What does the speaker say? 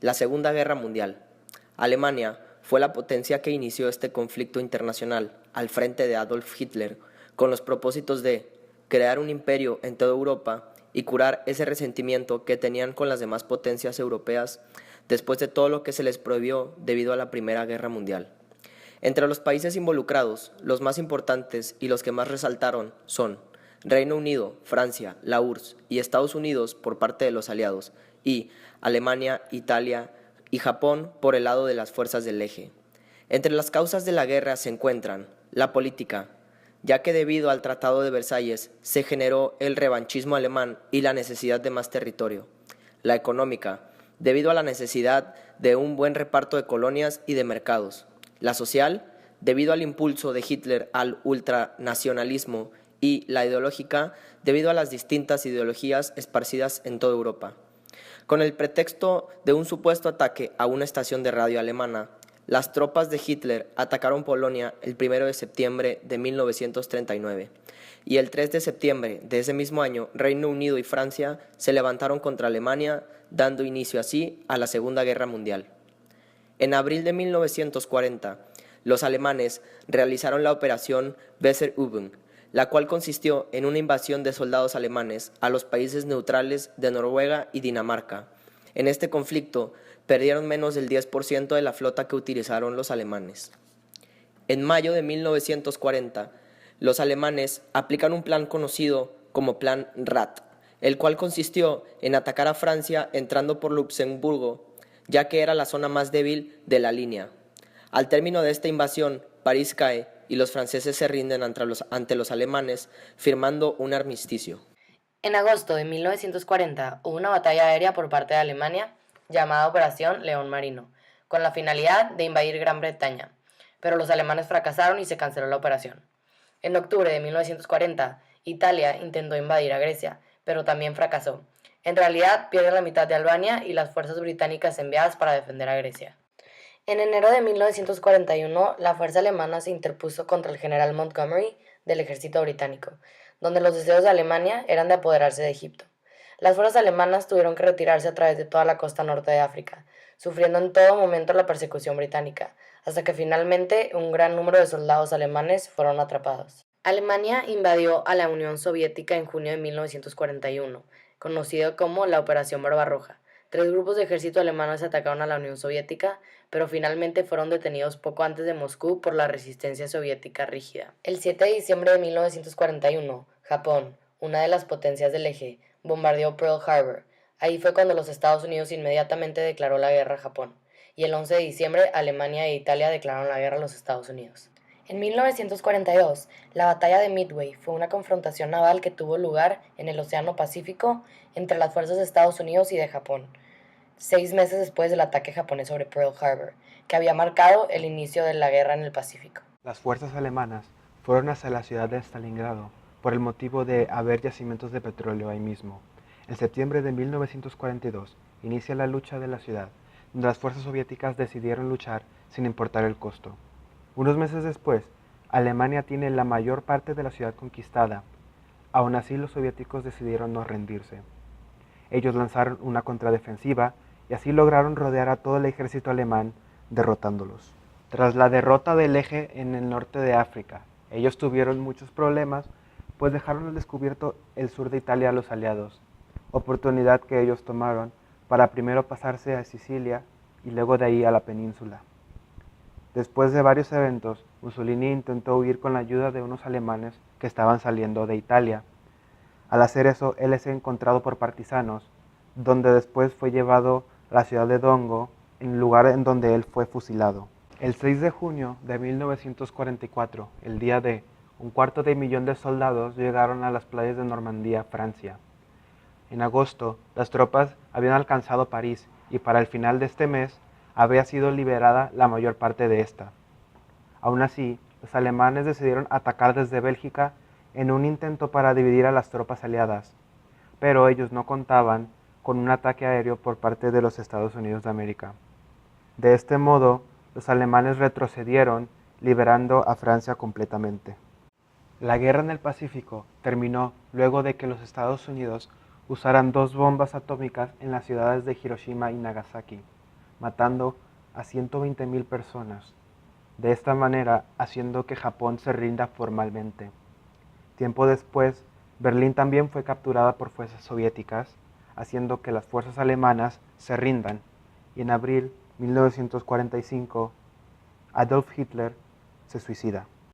La Segunda Guerra Mundial. Alemania fue la potencia que inició este conflicto internacional al frente de Adolf Hitler con los propósitos de crear un imperio en toda Europa y curar ese resentimiento que tenían con las demás potencias europeas después de todo lo que se les prohibió debido a la Primera Guerra Mundial. Entre los países involucrados, los más importantes y los que más resaltaron son Reino Unido, Francia, la URSS y Estados Unidos por parte de los aliados, y Alemania, Italia y Japón por el lado de las fuerzas del eje. Entre las causas de la guerra se encuentran la política, ya que debido al Tratado de Versalles se generó el revanchismo alemán y la necesidad de más territorio. La económica, debido a la necesidad de un buen reparto de colonias y de mercados. La social, debido al impulso de Hitler al ultranacionalismo, y la ideológica, debido a las distintas ideologías esparcidas en toda Europa. Con el pretexto de un supuesto ataque a una estación de radio alemana, las tropas de Hitler atacaron Polonia el 1 de septiembre de 1939 y el 3 de septiembre de ese mismo año Reino Unido y Francia se levantaron contra Alemania, dando inicio así a la Segunda Guerra Mundial. En abril de 1940, los alemanes realizaron la operación Weserübung, la cual consistió en una invasión de soldados alemanes a los países neutrales de Noruega y Dinamarca. En este conflicto perdieron menos del 10% de la flota que utilizaron los alemanes. En mayo de 1940, los alemanes aplican un plan conocido como Plan Rat, el cual consistió en atacar a Francia entrando por Luxemburgo, ya que era la zona más débil de la línea. Al término de esta invasión, París cae y los franceses se rinden ante los alemanes, firmando un armisticio. En agosto de 1940 hubo una batalla aérea por parte de Alemania llamada Operación León Marino, con la finalidad de invadir Gran Bretaña, pero los alemanes fracasaron y se canceló la operación. En octubre de 1940, Italia intentó invadir a Grecia, pero también fracasó. En realidad, pierde la mitad de Albania y las fuerzas británicas enviadas para defender a Grecia. En enero de 1941, la fuerza alemana se interpuso contra el general Montgomery del ejército británico, donde los deseos de Alemania eran de apoderarse de Egipto. Las fuerzas alemanas tuvieron que retirarse a través de toda la costa norte de África, sufriendo en todo momento la persecución británica, hasta que finalmente un gran número de soldados alemanes fueron atrapados. Alemania invadió a la Unión Soviética en junio de 1941, conocido como la Operación Barbarroja. 3 grupos de ejército alemanes atacaron a la Unión Soviética, pero finalmente fueron detenidos poco antes de Moscú por la resistencia soviética rígida. El 7 de diciembre de 1941, Japón, una de las potencias del eje, bombardeó Pearl Harbor. Ahí fue cuando los Estados Unidos inmediatamente declaró la guerra a Japón, y el 11 de diciembre Alemania e Italia declararon la guerra a los Estados Unidos. En 1942, la batalla de Midway fue una confrontación naval que tuvo lugar en el Océano Pacífico entre las fuerzas de Estados Unidos y de Japón, 6 meses después del ataque japonés sobre Pearl Harbor, que había marcado el inicio de la guerra en el Pacífico. Las fuerzas alemanas fueron hacia la ciudad de Stalingrado por el motivo de haber yacimientos de petróleo ahí mismo. En septiembre de 1942 inicia la lucha de la ciudad, donde las fuerzas soviéticas decidieron luchar sin importar el costo. Unos meses después, Alemania tiene la mayor parte de la ciudad conquistada. Aún así, los soviéticos decidieron no rendirse. Ellos lanzaron una contradefensiva y así lograron rodear a todo el ejército alemán, derrotándolos. Tras la derrota del eje en el norte de África, ellos tuvieron muchos problemas, pues dejaron al descubierto el sur de Italia a los aliados, oportunidad que ellos tomaron para primero pasarse a Sicilia y luego de ahí a la península. Después de varios eventos, Mussolini intentó huir con la ayuda de unos alemanes que estaban saliendo de Italia. Al hacer eso, él es encontrado por partisanos, donde después fue llevado a la ciudad de Dongo, en el lugar en donde él fue fusilado. El 6 de junio de 1944, el día D, 250,000 de soldados llegaron a las playas de Normandía, Francia. En agosto, las tropas habían alcanzado París y para el final de este mes había sido liberada la mayor parte de esta. Aún así, los alemanes decidieron atacar desde Bélgica en un intento para dividir a las tropas aliadas, pero ellos no contaban con un ataque aéreo por parte de los Estados Unidos de América. De este modo, los alemanes retrocedieron, liberando a Francia completamente. La guerra en el Pacífico terminó luego de que los Estados Unidos usaran 2 bombas atómicas en las ciudades de Hiroshima y Nagasaki. matando a 120.000 personas, de esta manera haciendo que Japón se rinda formalmente. Tiempo después, Berlín también fue capturada por fuerzas soviéticas, haciendo que las fuerzas alemanas se rindan, y en abril 1945 Adolf Hitler se suicida.